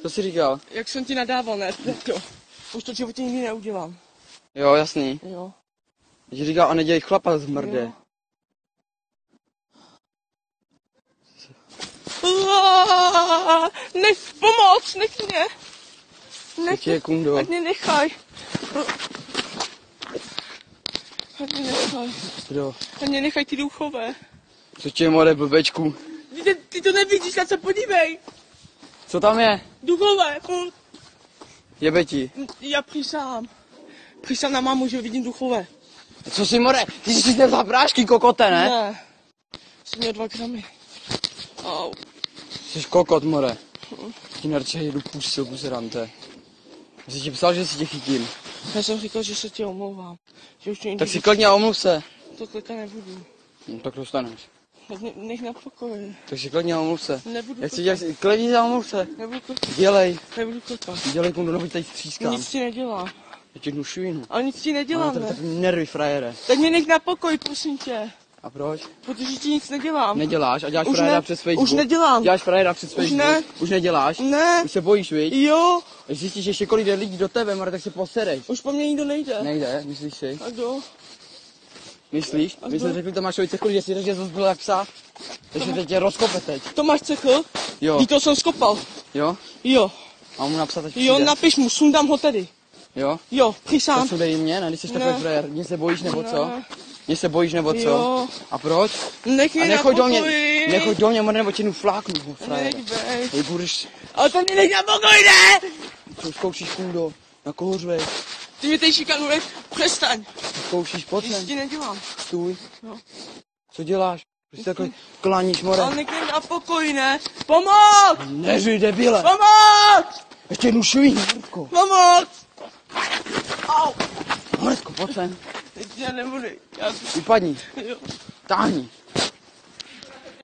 Co jsi říkal? Jak jsem ti nadával, ne? Jo. Už to v životě nikdy neudělám. Jo, jasný. Jo. Jsi říkal, a nedělej chlapa z mrde. Nech pomoc, nech mě. Nech mě, kundo. Ať mě nechaj. Ať mě nechaj. Kdo? Ať mě nechaj ty duchové. Co tě, more, blbečku? Ty to nevidíš, na co podívej. Co tam je? Duchové, furt. Jebe ti. Já přísahám. Přísahám na mámu, že vidím duchové. Co jsi, more? Ty jsi nevzal prášky, kokote, ne? Ne. Jsem měl 2 gramy. Au. Jsi kokot, more. Ti narče jedu pusil, serante. Já jsi ti psal, že si tě chytím. Já jsem říkal, že se tě omlouvám. Že už Tak si klidně omluv se. To klidně nebudu. No, tak dostaneš. Tak nech na pokoji. Tak si klidně omluv se. Nebudu Já chci klepat. dělat, klidně omluv se. Nebudu klepat. Dělej. Nebudu klepat. Dělej, kundo, nebo tady střískám. Nic ti nedělám. Já tě dnu švinu. Ale nic ti nedělám, Tak ne? nervy, frajere. Tak mě nech na pokoji, prosím tě. A proč? Protože ti nic nedělám. Neděláš a děláš Už frajera ne, přes Facebook. už nedělám. Děláš frajera přes Facebook. ne. Už neděláš? Ne. Už se bojíš, viď? Jo. Když zjistíš, že ještě kolik jde lidí do tebe, Mare, tak se posereš. Už po mně nikdo nejde. Nejde, myslíš si? A kdo? Myslíš? A My jsme kdo? řekli Tomášovi Cechlu, že si řekl, že to byl jak psa. Takže teď tě rozkope teď. Tomáš Cechl? Jo. Ví, to jsem skopal. Jo? Jo. Mám mu napsat, ať Jo, přijde. napiš mu, sundám ho tady. Jo? Jo, Tak přísám. sundej mě, ne? Když jsi Ne. takový frajer. Mě se bojíš nebo co? Ne. Mě se bojíš nebo co? Jo. A proč? Nech A mě na nechoď do mě, pokoji. nechoď do mě, Mare, nebo tě jdu fláknu, frajer. Nech bej. Ty budeš, Ale to mě nech na pokoji, ne! co zkoušíš, kundo? Na kohořvej. Ty mě tady šikanuješ, přestaň. Zkoušíš, pojď Nic sem. ti nedělám. Stůj. No. Co děláš? Proč si takhle klaníš, More? Ale nech mě na pokoji, ne? Pomoc! Neři, debile! Pomoc! Ještě jednu švíň, Mordko. Pomoc! Au! Mordko, pojď sem. Teď já nebudu. Já... Vypadni. Jo. Táhni.